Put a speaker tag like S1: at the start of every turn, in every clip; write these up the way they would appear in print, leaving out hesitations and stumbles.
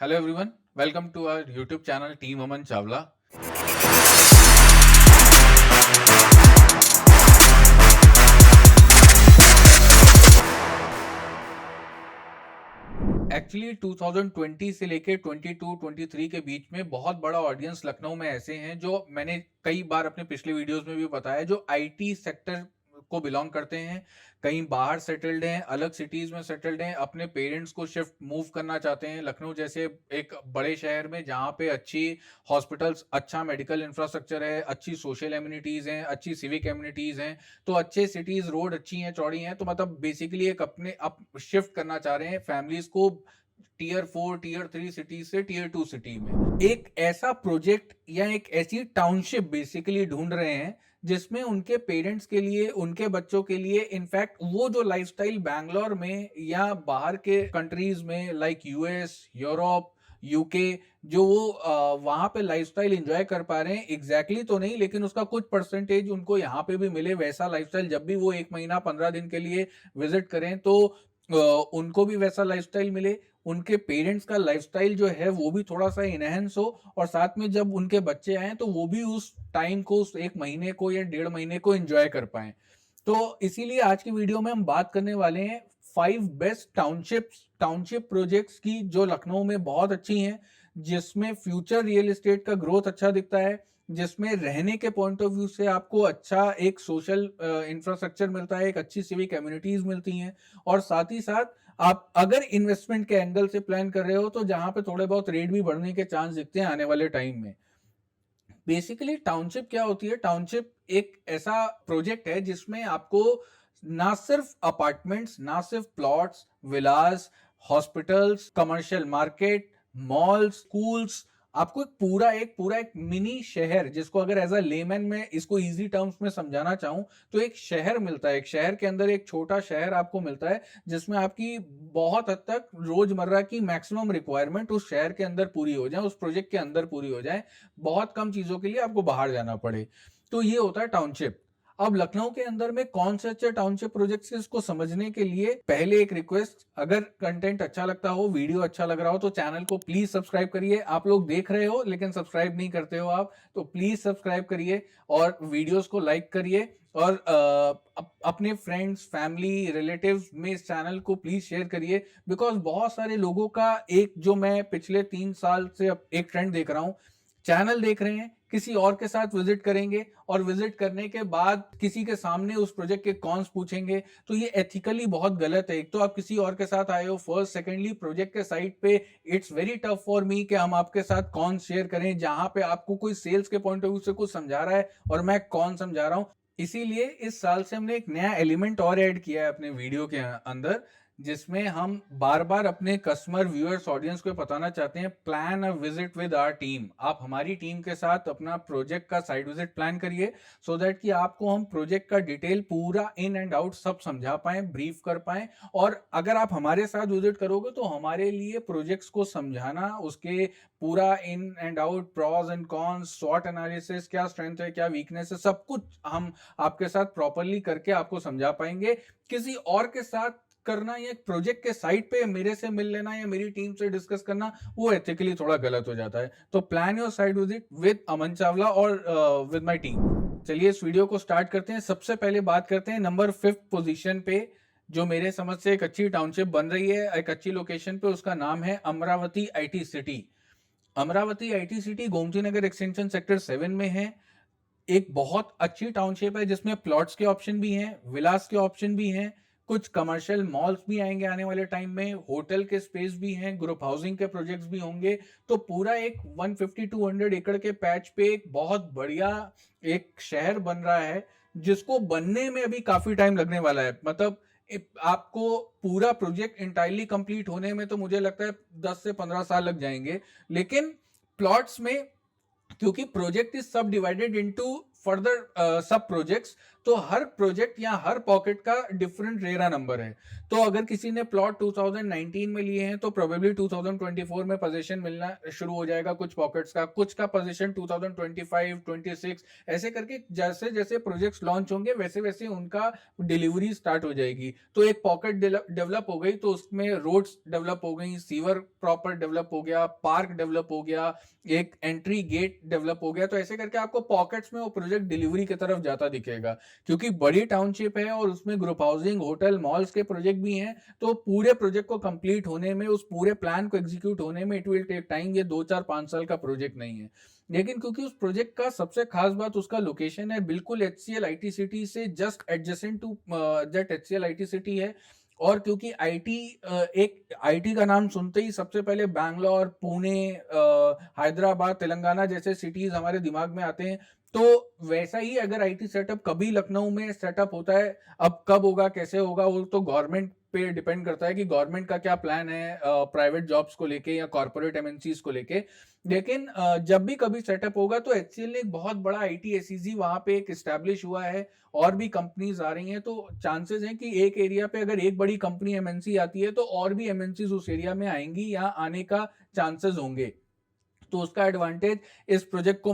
S1: Hello everyone, welcome to our YouTube channel Team Aman Chawla. Actually 2020 से लेके 22-23 के बीच में बहुत बड़ा ऑडियंस लखनऊ में ऐसे हैं जो मैंने कई बार अपने पिछले वीडियोस में भी बताया, जो आईटी सेक्टर को बिलोंग करते हैं, कहीं बाहर सेटल्ड हैं, अलग सिटीज में सेटल्ड हैं, अपने पेरेंट्स को शिफ्ट मूव करना चाहते हैं लखनऊ जैसे एक बड़े शहर में जहाँ पे अच्छी हॉस्पिटल्स, अच्छा मेडिकल इंफ्रास्ट्रक्चर है, अच्छी सोशल एम्यूनिटीज हैं, अच्छी सिविक एम्यूनिटीज हैं, तो अच्छे सिटीज, रोड अच्छी हैं, चौड़ी हैं, तो मतलब बेसिकली एक अपने अप शिफ्ट करना चाह रहे हैं फैमिलीज को टीयर 4 टीयर 3 सिटी से टीयर 2 सिटी में। एक ऐसा प्रोजेक्ट या एक ऐसी टाउनशिप बेसिकली ढूंढ रहे हैं जिसमें उनके पेरेंट्स के लिए, उनके बच्चों के लिए, इनफैक्ट वो जो लाइफस्टाइल बैंगलोर में या बाहर के कंट्रीज में लाइक यूएस, यूरोप, यूके, जो वो वहां पे लाइफस्टाइल एंजॉय कर पा रहे हैं, एग्जैक्टली तो नहीं लेकिन उसका कुछ परसेंटेज उनको यहाँ पे भी मिले, वैसा लाइफस्टाइल जब भी वो 1 महीना 15 दिन के लिए विजिट करें तो उनको भी वैसा लाइफस्टाइल मिले, उनके पेरेंट्स का लाइफस्टाइल जो है वो भी थोड़ा सा इनहेंस हो, और साथ में जब उनके बच्चे आए तो वो भी उस टाइम को, उस 1 महीने को या 1.5 महीने को एंजॉय कर पाए। तो इसीलिए आज की वीडियो में हम बात करने वाले हैं 5 बेस्ट टाउनशिप प्रोजेक्ट्स की जो लखनऊ में बहुत अच्छी हैं, जिसमें फ्यूचर रियल एस्टेट का ग्रोथ अच्छा दिखता है, जिसमें रहने के पॉइंट ऑफ व्यू से आपको अच्छा एक सोशल इंफ्रास्ट्रक्चर मिलता है, एक अच्छी सिविक कम्युनिटीज मिलती हैं, और साथ ही साथ आप अगर इन्वेस्टमेंट के एंगल से प्लान कर रहे हो तो जहां पे थोड़े बहुत रेट भी बढ़ने के चांस दिखते हैं आने वाले टाइम में। बेसिकली टाउनशिप क्या होती है? टाउनशिप एक ऐसा प्रोजेक्ट है जिसमें आपको ना सिर्फ अपार्टमेंट्स, ना सिर्फ plots, villas, hospitals, commercial market, malls, schools, आपको एक पूरा एक मिनी शहर, जिसको अगर एज अ लेमैन में इसको इजी टर्म्स में समझाना चाहूं तो एक शहर मिलता है। एक शहर के अंदर एक छोटा शहर आपको मिलता है जिसमें आपकी बहुत हद तक रोजमर्रा की मैक्सिमम रिक्वायरमेंट उस शहर के अंदर पूरी हो जाए, उस प्रोजेक्ट के अंदर पूरी हो जाए, बहुत कम चीजों के लिए आपको बाहर जाना पड़े। तो ये होता है टाउनशिप। अब लखनऊ के अंदर में कौन से अच्छे टाउनशिप प्रोजेक्ट्स, इसको समझने के लिए पहले एक रिक्वेस्ट, अगर कंटेंट अच्छा लगता हो, वीडियो अच्छा लग रहा हो तो चैनल को प्लीज सब्सक्राइब करिए। आप लोग देख रहे हो लेकिन सब्सक्राइब नहीं करते हो आप, तो प्लीज सब्सक्राइब करिए और वीडियोस को लाइक करिए, और अपने फ्रेंड्स, फैमिली, रिलेटिव्स में इस चैनल को प्लीज शेयर करिए। बिकॉज बहुत सारे लोगों का एक, जो मैं पिछले 3 साल से एक ट्रेंड देख रहा हूं, चैनल देख रहे हैं, किसी और के साथ विजिट करेंगे और विजिट करने के बाद किसी के सामने उस प्रोजेक्ट के कॉन्स पूछेंगे, तो ये एथिकली बहुत गलत है। एक तो आप किसी और के साथ आए हो फर्स्ट, सेकेंडली प्रोजेक्ट के साइट पे it's very tough for me कि हम आपके साथ कौन शेयर करें, जहां पे आपको कोई सेल्स के पॉइंट ऑफ व्यू से कुछ समझा रहा है और मैं कौन समझा रहा हूं। इसीलिए इस साल से हमने एक नया एलिमेंट और ऐड किया है अपने वीडियो के अंदर, जिसमें हम बार बार अपने कस्टमर, व्यूअर्स, ऑडियंस को बताना चाहते हैं, plan a visit with our team. आप हमारी टीम के साथ अपना प्रोजेक्ट का साइट विजिट प्लान करिए, सो दैट कि आपको हम प्रोजेक्ट का डिटेल पूरा इन एंड आउट सब समझा पाए, ब्रीफ कर पाए। और अगर आप हमारे साथ विजिट करोगे तो हमारे लिए प्रोजेक्ट्स को समझाना, उसके पूरा in and out, pros and cons, स्वॉट एनालिसिस, क्या स्ट्रेंथ है, क्या वीकनेस है, सब कुछ हम आपके साथ प्रॉपरली करके आपको समझा पाएंगे। किसी और के साथ करना या प्रोजेक्ट के साइट पे मेरे से मिल लेना या मेरी टीम से डिस्कस करना, वो एथिकली थोड़ा गलत हो जाता है। तो plan your site visit with Aman Chawla और विद माय टीम। चलिए इस वीडियो को स्टार्ट करते हैं। सबसे पहले बात करते हैं नंबर 5 पोजीशन पे, जो मेरे समझ से एक अच्छी टाउनशिप बन रही है एक अच्छी लोकेशन पे। उसका नाम है Amravati IT city. Amravati IT city Gomti Nagar extension sector 7 में है। एक बहुत अच्छी टाउनशिप है जिसमें प्लॉट्स के ऑप्शन भी हैं, विलास के ऑप्शन भी हैं, कुछ कमर्शियल मॉल्स भी आएंगे आने वाले टाइम में, होटल के स्पेस भी हैं, ग्रुप हाउसिंग के प्रोजेक्ट्स भी होंगे। तो पूरा एक 150-200 एकड़ के पैच पे एक बहुत बढ़िया एक शहर बन रहा है, जिसको बनने में अभी काफी टाइम लगने वाला है। मतलब आपको पूरा प्रोजेक्ट इंटायरली कंप्लीट होने में तो मुझे लगता है 10 से 15 साल लग जाएंगे। लेकिन प्लॉट्स में, क्योंकि प्रोजेक्ट इज सब डिवाइडेड इनटू फर्दर सब प्रोजेक्ट्स, तो हर प्रोजेक्ट या हर पॉकेट का डिफरेंट रेरा नंबर है। तो अगर किसी ने प्लॉट 2019 में लिए हैं तो प्रोबेबली 2024 में पोजीशन मिलना शुरू हो जाएगा कुछ पॉकेट्स का, कुछ का पोजीशन 2025, 26, ऐसे करके जैसे जैसे प्रोजेक्ट्स लॉन्च होंगे वैसे वैसे उनका डिलीवरी स्टार्ट हो जाएगी। तो एक पॉकेट डेवलप हो गई तो उसमें रोड्स डेवलप हो गई, सीवर प्रॉपर डेवलप हो गया, पार्क डेवलप हो गया, एक एंट्री गेट डेवलप हो गया। तो ऐसे करके आपको पॉकेट्स में वो प्रोजेक्ट डिलीवरी की तरफ जाता दिखेगा। क्योंकि बड़ी टाउनशिप है और उसमें ग्रुप हाउसिंग, होटल, मॉल्स के प्रोजेक्ट भी हैं, तो पूरे प्रोजेक्ट को कंप्लीट होने में, उस पूरे प्लान को एग्जीक्यूट होने में इट विल टेक टाइम। ये 2, 4, 5 साल का प्रोजेक्ट नहीं है। लेकिन क्योंकि उस प्रोजेक्ट का सबसे खास बात उसका लोकेशन है, बिल्कुल एचसीएल आईटी सिटी से just adjacent to that HCL IT city है। और क्योंकि आईटी एक आईटी का नाम सुनते ही सबसे पहले बैंगलोर, पुणे, हैदराबाद, तेलंगाना जैसे सिटीज हमारे दिमाग में आते हैं। तो वैसा ही अगर आईटी सेटअप कभी लखनऊ में सेटअप होता है, अब कब होगा, कैसे होगा, वो तो गवर्नमेंट पे डिपेंड करता है कि गवर्नमेंट का क्या प्लान है प्राइवेट जॉब्स को लेके या कॉर्पोरेट एमएनसीज को लेके। लेकिन जब भी कभी सेटअप होगा तो एचसीएल ने एक बहुत बड़ा आईटी एसईजी वहां पे एक एस्टैब्लिश हुआ है और भी कंपनीज आ रही हैं। तो चांसेस हैं कि एक एरिया पे अगर एक बड़ी कंपनी एमएनसी आती है तो और भी एमएनसीज उस एरिया में आएंगी या आने का चांसेस होंगे। तो उसका एडवांटेज इस प्रोजेक्ट को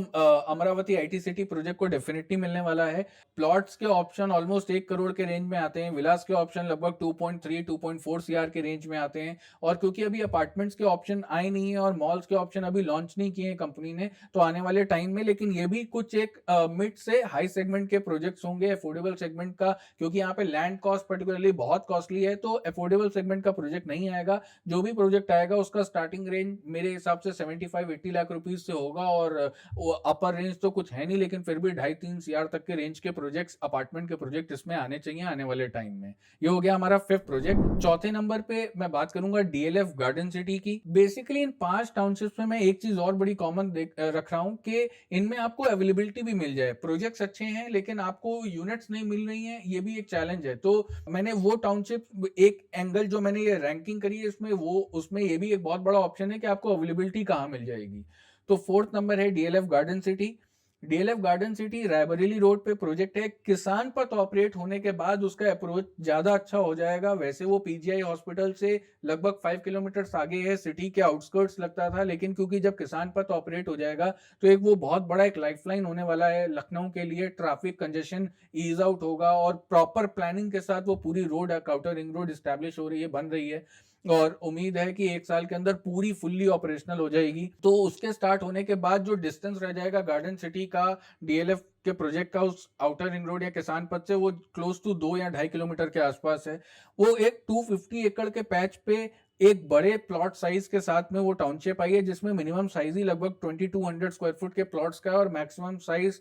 S1: अमरावती आईटी सिटी प्रोजेक्ट को डेफिनेटली मिलने वाला है। प्लॉट्स के ऑप्शन ऑलमोस्ट 1 करोड़ के रेंज में आते हैं, विलास के ऑप्शन लगभग 2.3 2.4 सीआर के रेंज में आते हैं। और क्योंकि अभी अपार्टमेंट्स के ऑप्शन आए नहीं है और मॉल्स के ऑप्शन अभी लॉन्च नहीं किए हैं कंपनी ने, तो आने वाले टाइम में, लेकिन ये भी कुछ एक मिड से हाई सेगमेंट के प्रोजेक्ट्स होंगे, अफोर्डेबल सेगमेंट का, क्योंकि यहाँ पे लैंड कॉस्ट पर्टिकुलरली बहुत कॉस्टली है। तो अफोर्डेबल सेगमेंट का प्रोजेक्ट नहीं आएगा। जो भी प्रोजेक्ट आएगा उसका स्टार्टिंग रेंज मेरे हिसाब से 75-80 लाख रुपीज से होगा। और वो अपर रेंज तो कुछ है नहीं, लेकिन फिर भी 2.5-3 सीआर तक के रेंज के प्रोजेक्ट्स, अपार्टमेंट के प्रोजेक्ट इसमें आने चाहिए आने वाले टाइम में। ये हो गया हमारा 5th प्रोजेक्ट। चौथे नंबर पे मैं बात करूंगा डीएलएफ गार्डन सिटी की। बेसिकली इन 5 टाउनशिप्स में मैं एक चीज और बड़ी कॉमन रख रहा हूं कि इनमें आपको अवेलेबिलिटी भी मिल जाए। प्रोजेक्ट्स अच्छे हैं लेकिन आपको यूनिट्स नहीं मिल रही हैं, ये भी एक चैलेंज है। तो मैंने वो टाउनशिप एक एंगल जो मैंने ये रैंकिंग करी है इसमें, वो उसमें ये भी एक बहुत बड़ा ऑप्शन है कि आपको अवेलेबिलिटी कहाँ मिल जाएगी। तो 4th नंबर है DLF garden city. DLF garden city Raebareli road पे प्रोजेक्ट है। किसान पथ ऑपरेट होने के बाद उसका अप्रोच ज्यादा अच्छा हो जाएगा। वैसे वो पीजीआई हॉस्पिटल से लगभग 5 किलोमीटर आगे है, सिटी के आउटस्कर्ट्स लगता था, लेकिन क्योंकि जब किसान पथ ऑपरेट हो जाएगा तो एक वो बहुत बड़ा एक लाइफलाइन होने वाला है लखनऊ के लिए। ट्रैफिक कंजेशन ईज आउट होगा और प्रॉपर प्लानिंग के साथ वो पूरी road, outer ring road establish हो रही है, बन रही है। और उम्मीद है कि 1 साल के अंदर पूरी फुल्ली ऑपरेशनल हो जाएगी। तो उसके स्टार्ट होने के बाद जो डिस्टेंस रह जाएगा गार्डन सिटी का डीएलएफ के प्रोजेक्ट का उस आउटर रिंग रोड या किसान पथ से, वो क्लोज टू 2 या 2.5 किलोमीटर के आसपास है। वो एक 250 एकड़ के पैच पे एक बड़े प्लॉट साइज के साथ में वो टाउनशिप आई है, जिसमें मिनिमम साइज ही लगभग 2200 स्क्वायर फुट के प्लॉट्स का है और मैक्सिमम साइज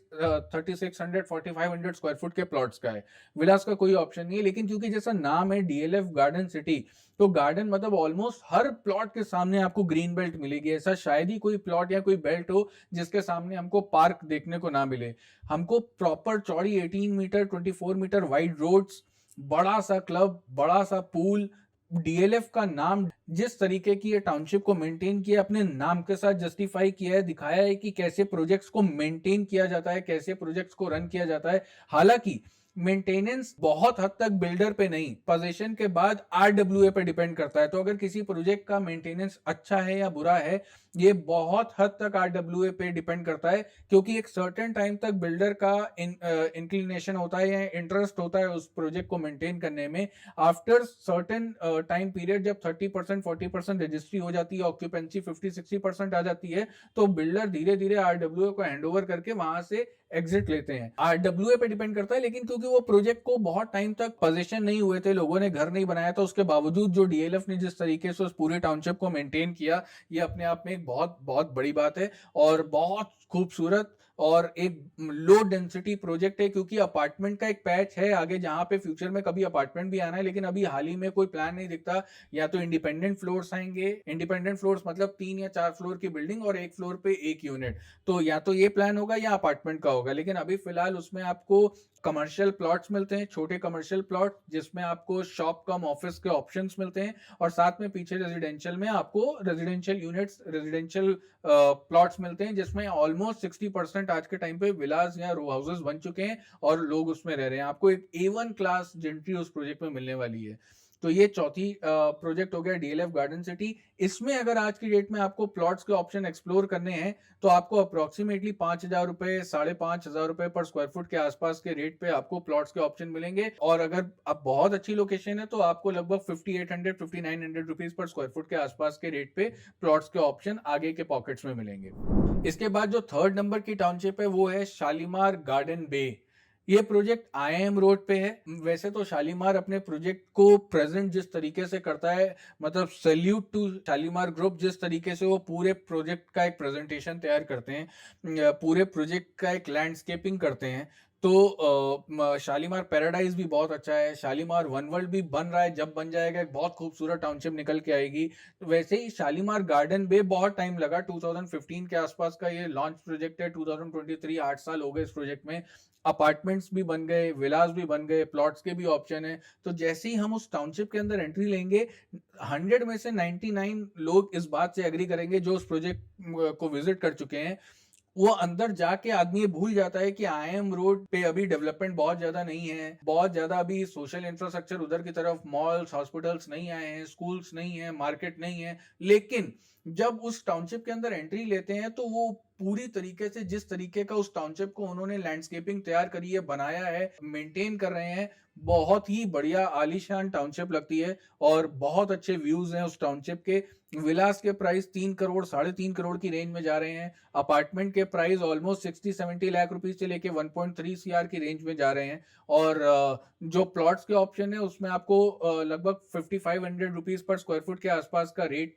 S1: 3600 4500 स्क्वायर फुट के प्लॉट्स का है। विलास का कोई ऑप्शन नहीं है। लेकिन क्योंकि जैसा नाम है डीएलएफ गार्डन सिटी, तो गार्डन मतलब ऑलमोस्ट हर प्लॉट के सामने आपको ग्रीन बेल्ट मिलेगी। ऐसा शायद ही कोई प्लॉट या कोई बेल्ट हो जिसके सामने हमको पार्क देखने को ना मिले। हमको प्रॉपर चौड़ी 18 मीटर 24 मीटर वाइड रोड्स, बड़ा सा क्लब, बड़ा सा पूल, डीएलएफ का नाम जिस तरीके की ये टाउनशिप को मेंटेन किया, अपने नाम के साथ जस्टिफाई किया है, दिखाया है कि कैसे प्रोजेक्ट्स को मेंटेन किया जाता है, कैसे प्रोजेक्ट्स को रन किया जाता है। हालांकि मेंटेनेंस बहुत हद तक बिल्डर पे नहीं, पोजीशन के बाद आरडब्ल्यूए पे डिपेंड करता है। तो अगर किसी प्रोजेक्ट का मेंटेनेंस अच्छा है या बुरा है, ये बहुत हद तक आरडब्ल्यूए पे डिपेंड करता है। क्योंकि एक सर्टेन टाइम तक बिल्डर का इंक्लिनेशन होता है या इंटरेस्ट होता है उस प्रोजेक्ट को मेंटेन करने में। आफ्टर सर्टेन टाइम पीरियड जब 30% 40% रजिस्ट्री हो जाती है, ऑक्यूपेंसी 50-60% आ जाती है, तो बिल्डर धीरे धीरे आरडब्ल्यूए को हैंडओवर करके वहां से एग्जिट लेते हैं। आरडब्ल्यूए पे डिपेंड करता है। लेकिन क्योंकि वो प्रोजेक्ट को बहुत टाइम तक पोजीशन नहीं हुए थे, लोगों ने घर नहीं बनाया था, उसके बावजूद जो डीएलएफ ने जिस तरीके से उस पूरे टाउनशिप को मेंटेन किया, ये अपने आप में एक बहुत बहुत बड़ी बात है और बहुत खूबसूरत और एक लो डेंसिटी प्रोजेक्ट है। क्योंकि अपार्टमेंट का एक पैच है आगे जहां पे फ्यूचर में कभी अपार्टमेंट भी आना है, लेकिन अभी हाल ही में कोई प्लान नहीं दिखता। या तो इंडिपेंडेंट फ्लोर्स आएंगे, इंडिपेंडेंट फ्लोर्स मतलब 3 या 4 फ्लोर की बिल्डिंग और एक फ्लोर पे एक यूनिट, तो या तो ये प्लान होगा या अपार्टमेंट का होगा। लेकिन अभी फिलहाल उसमें आपको कमर्शियल प्लॉट्स मिलते हैं, छोटे कमर्शियल प्लॉट जिसमें आपको शॉप कम ऑफिस के ऑप्शंस मिलते हैं, और साथ में पीछे रेजिडेंशियल में आपको रेजिडेंशियल यूनिट्स, रेजिडेंशियल प्लॉट्स मिलते हैं, जिसमें ऑलमोस्ट 60% 90% आज के टाइम पे विलास या रो हाउसेस बन चुके हैं और लोग उसमें रह रहे हैं। आपको एक A1 क्लास जेंट्री उस प्रोजेक्ट में मिलने वाली है। तो ये चौथी प्रोजेक्ट हो गया डीएलएफ गार्डन सिटी। इसमें अगर आज की डेट में आपको प्लॉट्स के ऑप्शन एक्सप्लोर करने हैं तो आपको अप्रोक्सीमेटली 5,000 रुपए, 5,500 रुपए पर स्क्वायर फुट के आसपास के रेट पे आपको प्लॉट्स के ऑप्शन मिलेंगे। और अगर आप बहुत अच्छी लोकेशन है तो आपको लगभग 5,800 5,900 रुपीज पर स्क्वायर फुट के आसपास के रेट पे प्लॉट्स के ऑप्शन आगे के पॉकेट्स में मिलेंगे। इसके बाद जो थर्ड नंबर की टाउनशिप है वो है शालीमार गार्डन बे। ये प्रोजेक्ट आईएम रोड पे है। वैसे तो शालीमार अपने प्रोजेक्ट को प्रेजेंट जिस तरीके से करता है, मतलब सैल्यूट टू शालीमार ग्रुप, जिस तरीके से वो पूरे प्रोजेक्ट का एक प्रेजेंटेशन तैयार करते हैं, पूरे प्रोजेक्ट का एक लैंडस्केपिंग करते हैं, तो शालीमार पैराडाइज भी बहुत अच्छा है। शालीमार वन वर्ल्ड भी बन रहा है, जब बन जाएगा एक बहुत खूबसूरत टाउनशिप निकल के आएगी। तो वैसे ही शालीमार गार्डन बे बहुत टाइम लगा, 2015 के आसपास का ये लॉन्च प्रोजेक्ट है। 2023 8 साल हो गए इस प्रोजेक्ट में। अपार्टमेंट्स भी बन गए, विलास भी बन गए, प्लॉट्स के भी ऑप्शन है। तो जैसे ही हम उस टाउनशिप के अंदर एंट्री लेंगे, 100 में से 99 लोग इस बात से एग्री करेंगे जो उस प्रोजेक्ट को विजिट कर चुके हैं। वो अंदर जाके आदमी ये भूल जाता है कि आईएम रोड पे अभी डेवलपमेंट बहुत ज्यादा नहीं है, बहुत ज्यादा अभी सोशल इंफ्रास्ट्रक्चर उधर की तरफ, मॉल्स, हॉस्पिटल्स नहीं आए हैं, स्कूल्स नहीं है, मार्केट नहीं है। लेकिन जब उस टाउनशिप के अंदर एंट्री लेते हैं तो वो पूरी तरीके से, जिस तरीके का उस टाउनशिप को उन्होंने लैंडस्केपिंग तैयार करी है, बनाया है, मेंटेन कर रहे हैं, बहुत ही बढ़िया आलीशान टाउनशिप लगती है और बहुत अच्छे व्यूज हैं उस टाउनशिप के। विलास के प्राइस 3 करोड़ 3.5 करोड़ की रेंज में जा रहे हैं। अपार्टमेंट के प्राइस ऑलमोस्ट 60-70 लाख रुपीस से लेके 1.3 सीआर की रेंज में जा रहे हैं। और जो प्लॉट्स के ऑप्शन है उसमें आपको लगभग 5,500 रुपीस पर स्क्वायर फुट के आसपास का रेट,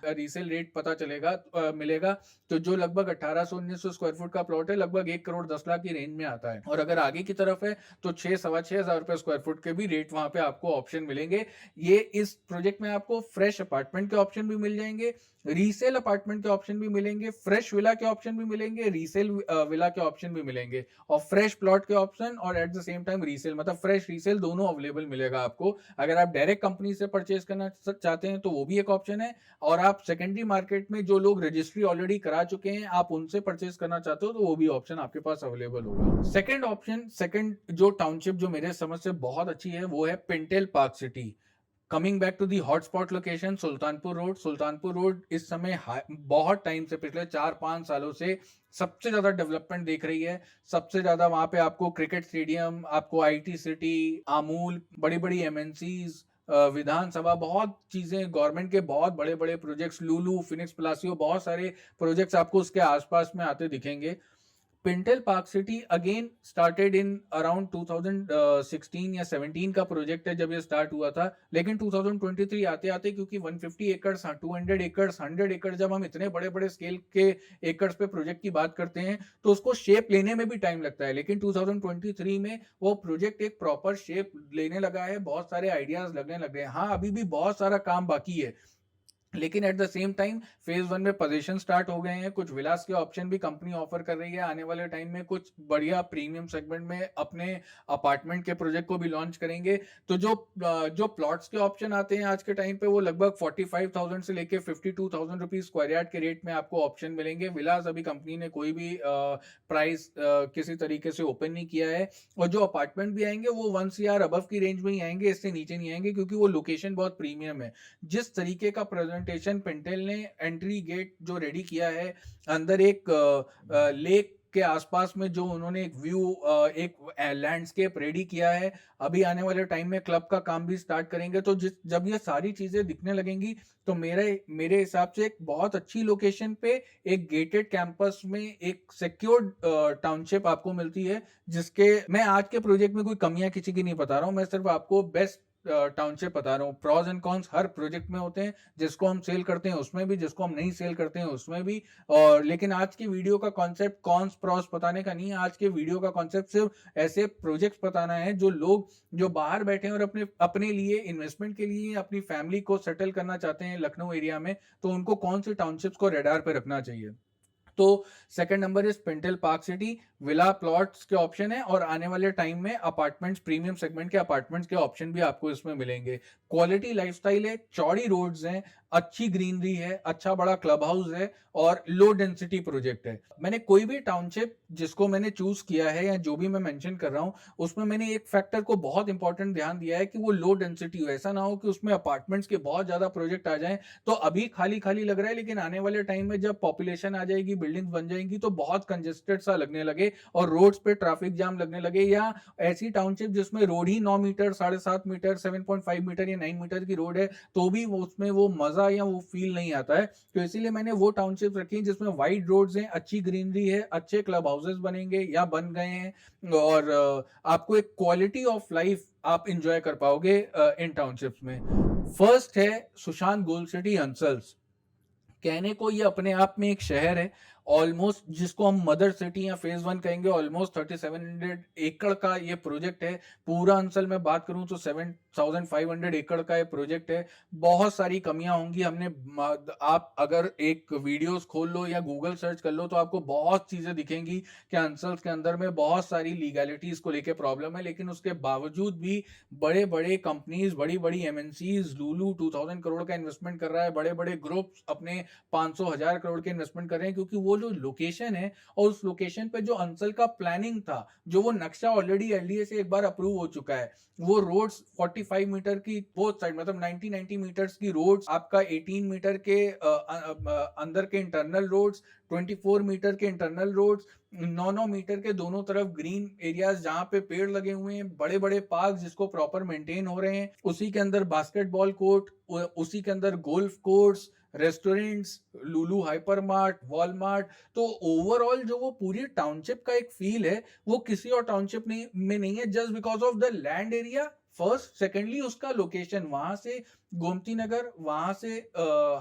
S1: रीसेल रेट पता चलेगा, मिलेगा। तो जो लगभग 1800-1900 स्क्वायर फुट का प्लॉट है, लगभग 1 करोड़ 10 लाख की रेंज में आता है। और अगर आगे की तरफ है तो 6,000-6,500 रुपए स्क्वायर फुट के भी रेट वहां पे आपको ऑप्शन मिलेंगे। ये इस प्रोजेक्ट में आपको फ्रेश अपार्टमेंट के ऑप्शन भी मिल जाएंगे, रीसेल अपार्टमेंट के ऑप्शन भी मिलेंगे, फ्रेश विला के ऑप्शन भी मिलेंगे, रीसेल विला के ऑप्शन भी मिलेंगे, और फ्रेश प्लॉट के ऑप्शन और at the same time resale, मतलब फ्रेश रीसेल दोनों अवेलेबल मिलेगा आपको। अगर आप डायरेक्ट कंपनी से परचेज करना चाहते हैं तो वो भी एक ऑप्शन है, और आप सेकेंडरी मार्केट में जो लोग रजिस्ट्री ऑलरेडी करा चुके हैं आप उनसे परचेज करना चाहते हो तो वो भी ऑप्शन आपके पास अवेलेबल होगा। सेकंड जो टाउनशिप जो मेरे समझ से बहुत अच्छी है वो है Pintail Park City. Coming back to the hotspot location, Sultanpur road. Sultanpur road इस समय बहुत टाइम से, पिछले 4-5 सालों से सबसे ज्यादा डेवलपमेंट देख रही है। सबसे ज्यादा वहां पे आपको क्रिकेट स्टेडियम, आपको आईटी सिटी, अमूल, बड़ी बड़ी एमएनसीज, विधानसभा, बहुत चीजें, गवर्नमेंट के बहुत बड़े बड़े प्रोजेक्ट्स, लुलु, फिनिक्स प्लासियो, बहुत सारे प्रोजेक्ट्स आपको उसके आसपास में आते दिखेंगे। Pintail Park city again started in around 2016 या 17 का प्रोजेक्ट है जब ये स्टार्ट हुआ था, लेकिन 2023 आते आते, क्योंकि 150 एकड़, 200 एकड़, 100 एकड़, जब हम इतने बड़े बड़े स्केल के एकड़ पे प्रोजेक्ट की बात करते हैं तो उसको शेप लेने में भी टाइम लगता है। लेकिन 2023 में वो प्रोजेक्ट एक प्रॉपर शेप लेने लगा है, बहुत सारे आइडियाज लगने लग गए हैं। हाँ, अभी भी बहुत सारा काम बाकी है, लेकिन at the same time phase 1 में पोजीशन स्टार्ट हो गए हैं। कुछ विलास के ऑप्शन भी कंपनी ऑफर कर रही है। आने वाले टाइम में कुछ बढ़िया प्रीमियम सेगमेंट में अपने अपार्टमेंट के प्रोजेक्ट को भी लॉन्च करेंगे। तो जो प्लॉट्स के ऑप्शन आते हैं आज के टाइम पे वो लगभग 45,000 से लेके 52,000 रुपीज स्क्वायर यार्ड के रेट में आपको ऑप्शन मिलेंगे। विलास अभी कंपनी ने कोई भी प्राइस किसी तरीके से ओपन नहीं किया है, और जो अपार्टमेंट भी आएंगे वो 1 CR अबव की रेंज में ही आएंगे, इससे नीचे नहीं आएंगे, क्योंकि वो लोकेशन बहुत प्रीमियम है। जिस तरीके का प्रेजेंटेशन पिंटेल ने एंट्री गेट जो रेडी किया है, अंदर एक लेक के आसपास में जो उन्होंने एक व्यू, एक लैंडस्केप रेडी किया है, अभी आने वाले टाइम में क्लब का काम भी स्टार्ट करेंगे। तो जब ये सारी चीजें दिखने लगेंगी तो मेरे हिसाब से एक बहुत अच्छी लोकेशन पे एक गेटेड कैंपस में एक सिक्योर्ड टाउनशिप आपको मिलती है, जिसके मैं आज के प्रोजेक्ट में कोई कमियां किसी की नहीं बता रहा हूं, मैं सिर्फ आपको बेस्ट टाउनशिप बता रहा हूँ। Pros and cons her project में होते हैं, जिसको हम सेल करते हैं उसमें भी, जिसको हम नहीं सेल करते हैं उसमें भी। और लेकिन आज की वीडियो का कॉन्सेप्ट कॉन्स प्रॉस बताने का नहीं है। आज के वीडियो का कॉन्सेप्ट सिर्फ ऐसे प्रोजेक्ट्स बताना है जो लोग जो बाहर बैठे हैं और अपने लिए इन्वेस्टमेंट के लिए अपनी फैमिली को सेटल करना चाहते हैं लखनऊ एरिया में, तो उनको कौन से टाउनशिप्स को रेडार पे रखना चाहिए। तो second number is pintail Park city. Villa plots के ऑप्शन है, और आने वाले टाइम में अपार्टमेंट्स, प्रीमियम सेगमेंट के अपार्टमेंट्स के ऑप्शन भी आपको इसमें मिलेंगे। क्वालिटी लाइफस्टाइल है, चौड़ी रोड्स हैं, अच्छी ग्रीनरी है, अच्छा बड़ा क्लब हाउस है और लो डेंसिटी प्रोजेक्ट है। मैंने कोई भी टाउनशिप जिसको मैंने चूज़ किया है या जो भी मैं मेंशन कर रहा हूँ, उसमें मैंने एक फैक्टर को बहुत इंपॉर्टेंट ध्यान दिया है कि वो लो डेंसिटी हो। ऐसा ना हो कि उसमें अपार्टमेंट्स के बहुत ज़्यादा प्रोजेक्ट आ जाएँ, तो अभी खाली-खाली लग रहा है, लेकिन आने वाले टाइम में जब पॉपुलेशन आ जाएगी, बिल्डिंग्स बन जाएँगी, तो बहुत कंजेस्टेड सा लगने लगे और रोड्स पे ट्रैफिक जाम लगने लगे, या ऐसी टाउनशिप जिसमें रोड ही 9 मीटर, 7.5 मीटर, 7.5 मीटर या 9 मीटर की रोड है, तो भी वो उसमें वो मज़ा या वो फ़ील नहीं आता है। तो इसीलिए मैंने वो टाउनशिप रखी हैं जिसमें वाइड रोड्स हैं, अच्छी ग्रीनरी है, अच्छे क्लब हाउसेस बनेंगे या बन गए हैं और आपको एक क्वालिटी ऑफ लाइफ आप एन्जॉय कर पाओगे इन टाउनशिप्स में। फर्स्ट है सुशांत गोल्ड सिटी हंसल्स। कहने को ये अपने आप में एक शहर है, ऑलमोस्ट जिसको हम मदर सिटी या फेज 1 कहेंगे। ऑलमोस्ट 3700 एकड़ का ये प्रोजेक्ट है। पूरा अंचल में बात करूं तो 7500 एकड़ का ये प्रोजेक्ट है। बहुत सारी कमियां होंगी। आप अगर एक वीडियोस खोल लो या गूगल सर्च कर लो तो आपको बहुत चीजें दिखेंगी कि अंचल के अंदर में बहुत सारी लीगैलिटीज को लेके प्रॉब्लम है, लेकिन उसके बावजूद भी बड़े बड़े कंपनीज, बड़ी बड़ी एमएनसीज, लूलू 2000 करोड़ का इन्वेस्टमेंट कर रहा है, बड़े बड़े ग्रुप्स अपने 500,000 करोड़ के इन्वेस्टमेंट कर रहे हैं, क्योंकि वो जो लोकेशन है और उस लोकेशन पे जो अंचल का प्लानिंग था, जो वो नक्शा ऑलरेडी एलडीए से एक बार अप्रूव हो चुका है। वो रोड्स 45 मीटर की बोथ साइड, मतलब 90 मीटर्स की रोड्स, आपका 18 मीटर के अंदर के इंटरनल रोड्स, 24 मीटर के इंटरनल रोड्स, 9 मीटर के दोनों तरफ ग्रीन एरियाज जहां पे पेड़ लगे हुए हैं, बड़े बड़े पार्क जिसको प्रॉपर मेंटेन हो रहे हैं, उसी के अंदर बास्केटबॉल कोर्ट, उसी के अंदर गोल्फ कोर्स, रेस्टोरेंट्स, लुलु हाइपरमार्ट, वॉलमार्ट। तो ओवरऑल जो वो पूरी टाउनशिप का एक फील है, वो किसी और टाउनशिप में नहीं है, just because of the land area first, secondly उसका लोकेशन। वहां से गोमती नगर, वहां से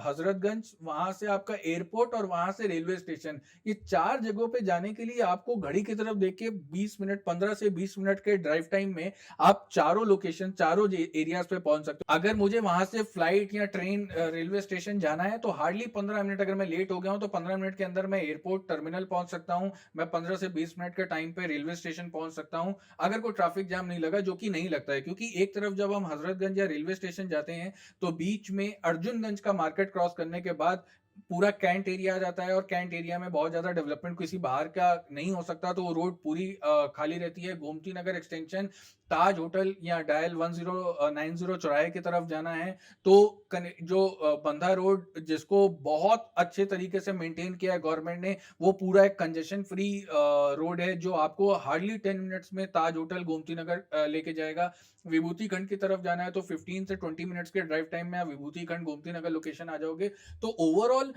S1: हजरतगंज, वहां से आपका एयरपोर्ट और वहां से रेलवे स्टेशन, ये 4 जगहों पे जाने के लिए आपको घड़ी की तरफ देख के 20 मिनट, 15 से 20 मिनट के ड्राइव टाइम में आप चारों लोकेशन, चारों एरियाज पे पहुंच सकते हो। अगर मुझे वहां से फ्लाइट या ट्रेन रेलवे स्टेशन जाना है तो हार्डली 15 मिनट, अगर मैं लेट हो गया हूं तो 15 मिनट के अंदर मैं एयरपोर्ट टर्मिनल पहुंच सकता हूं। मैं 15 से 20 मिनट के टाइम पे रेलवे स्टेशन पहुंच सकता हूं, अगर कोई ट्रैफिक जाम नहीं लगा, जो कि नहीं लगता है, क्योंकि एक तरफ जब हम हजरतगंज या रेलवे स्टेशन जाते हैं तो बीच में अर्जुनगंज का मार्केट क्रॉस करने के बाद पूरा कैंट एरिया आ जाता है, और कैंट एरिया में बहुत ज्यादा डेवलपमेंट किसी बाहर का नहीं हो सकता, तो वो रोड पूरी खाली रहती है। गोमती नगर एक्सटेंशन, ताज होटल या डायल 1090 चौराहे की तरफ जाना है तो जो बंधा रोड, जिसको बहुत अच्छे तरीके से मेंटेन किया है गवर्नमेंट ने, वो पूरा एक कंजेशन फ्री रोड है, जो आपको हार्डली 10 मिनट्स में ताज होटल गोमती नगर लेके जाएगा। विभूति खंड की तरफ जाना है तो 15 से 20 मिनट्स के ड्राइव टाइम में आप विभूति खंड गोमती नगर लोकेशन आ जाओगे। तो ओवरऑल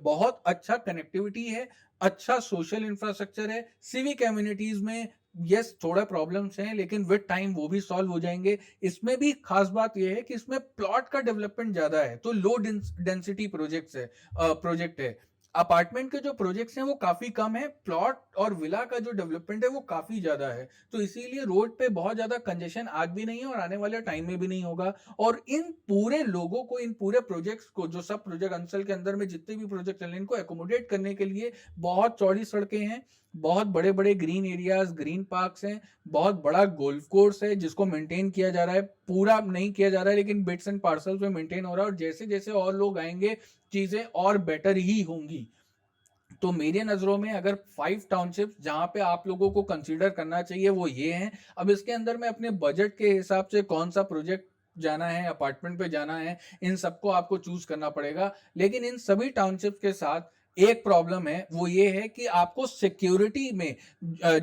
S1: बहुत अच्छा कनेक्टिविटी है, अच्छा सोशल इंफ्रास्ट्रक्चर है। सिविक कम्युनिटीज में यस थोड़ा प्रॉब्लम्स हैं, लेकिन विद टाइम वो भी सॉल्व हो जाएंगे। इसमें भी खास बात यह है कि इसमें प्लॉट का डेवलपमेंट ज्यादा है, तो लो डेंसिटी प्रोजेक्ट है। अपार्टमेंट के जो प्रोजेक्ट्स हैं वो काफी कम है, प्लॉट और विला का जो डेवलपमेंट है वो काफी ज्यादा है। तो इसीलिए रोड पे बहुत ज्यादा कंजेशन आज भी नहीं है और आने वाले टाइम में भी नहीं होगा। और इन पूरे लोगों को, इन पूरे प्रोजेक्ट्स को, जो सब प्रोजेक्ट अंचल के अंदर में जितने भी प्रोजेक्ट चल रहे हैं, इनको एकोमोडेट करने के लिए बहुत चौड़ी सड़कें हैं, बहुत बड़े बड़े ग्रीन एरियाज, ग्रीन पार्क्स हैं, बहुत बड़ा गोल्फ कोर्स है जिसको मेंटेन किया जा रहा है। पूरा नहीं किया जा रहा है, लेकिन बिट्स एंड पार्सल्स में मेंटेन हो रहा है, और जैसे जैसे और लोग आएंगे चीजें और बेटर ही होंगी। तो मेरे नजरों में अगर 5 टाउनशिप जहां पे आप लोगों को कंसीडर करना चाहिए वो ये हैं। अब इसके अंदर में अपने बजट के हिसाब से कौन सा प्रोजेक्ट जाना है, अपार्टमेंट पे जाना है, इन सबको आपको चूज करना पड़ेगा। लेकिन इन सभी टाउनशिप के साथ एक प्रॉब्लम है, वो ये है कि आपको सिक्योरिटी में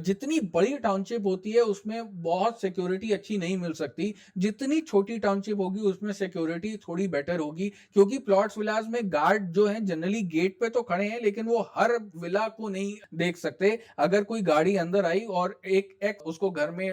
S1: जितनी बड़ी टाउनशिप होती है उसमें बहुत सिक्योरिटी अच्छी नहीं मिल सकती, जितनी छोटी टाउनशिप होगी उसमें सिक्योरिटी थोड़ी बेटर होगी, क्योंकि प्लॉट्स विलास में गार्ड जो हैं जनरली गेट पे तो खड़े हैं, लेकिन वो हर विला को नहीं देख सकते। अगर कोई गाड़ी अंदर आई और एक उसको घर में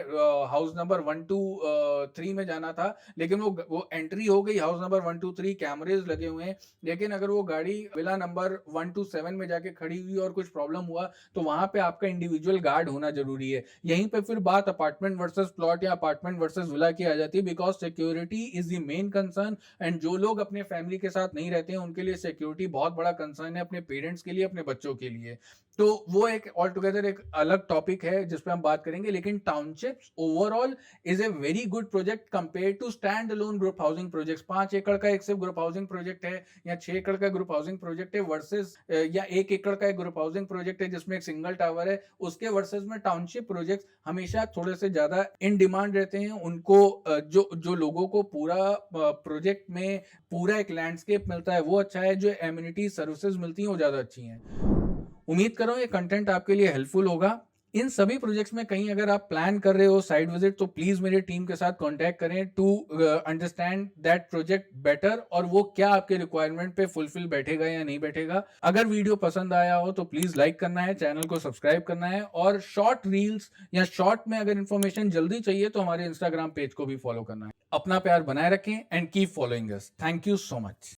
S1: हाउस नंबर 123 में जाना था, लेकिन वो एंट्री हो गई हाउस नंबर 123, कैमरेज लगे हुए हैं, लेकिन अगर वो गाड़ी विला नंबर 127 में जाके खड़ी हुई और कुछ प्रॉब्लम हुआ तो वहां पे आपका इंडिविजुअल गार्ड होना जरूरी है। यहीं पे फिर बात अपार्टमेंट वर्सेस प्लॉट या अपार्टमेंट वर्सेस विला की आ जाती है, because security is the main concern. And जो लोग अपने फैमिली के साथ नहीं रहते हैं उनके लिए सिक्योरिटी बहुत बड़ा कंसर्न है, अपने पेरेंट्स के लिए, अपने बच्चों के लिए। तो वो एक ऑल टुगेदर एक अलग टॉपिक है जिस पे हम बात करेंगे, लेकिन townships overall is a very good project compare to stand alone group housing projects. 5 एकड़ का एक सिर्फ ग्रुप हाउसिंग प्रोजेक्ट है या 6 एकड़ का ग्रुप हाउसिंग प्रोजेक्ट है वर्सेस या 1 एकड़ का एक ग्रुप हाउसिंग प्रोजेक्ट है जिसमें एक सिंगल टावर है, उसके वर्सेस में टाउनशिप प्रोजेक्ट हमेशा थोड़े से ज्यादा इन डिमांड रहते हैं। उनको जो जो लोगों को पूरा प्रोजेक्ट में पूरा एक लैंडस्केप मिलता है वो अच्छा है, जो एम्यूनिटी सर्विसेज मिलती हैं वो ज्यादा अच्छी हैं। उम्मीद कर रहा हूँ ये कंटेंट आपके लिए हेल्पफुल होगा। इन सभी प्रोजेक्ट्स में कहीं अगर आप प्लान कर रहे हो साइट विजिट, तो प्लीज मेरी टीम के साथ कांटेक्ट करें to understand that project better, और वो क्या आपके रिक्वायरमेंट पे फुलफिल बैठेगा या नहीं बैठेगा। अगर वीडियो पसंद आया हो तो प्लीज लाइक करना है, चैनल को सब्सक्राइब करना है, और शॉर्ट रील्स या शॉर्ट में अगर इन्फॉर्मेशन जल्दी चाहिए तो हमारे इंस्टाग्राम पेज को भी फॉलो करना है। अपना प्यार बनाए रखें and keep following us. Thank you so much.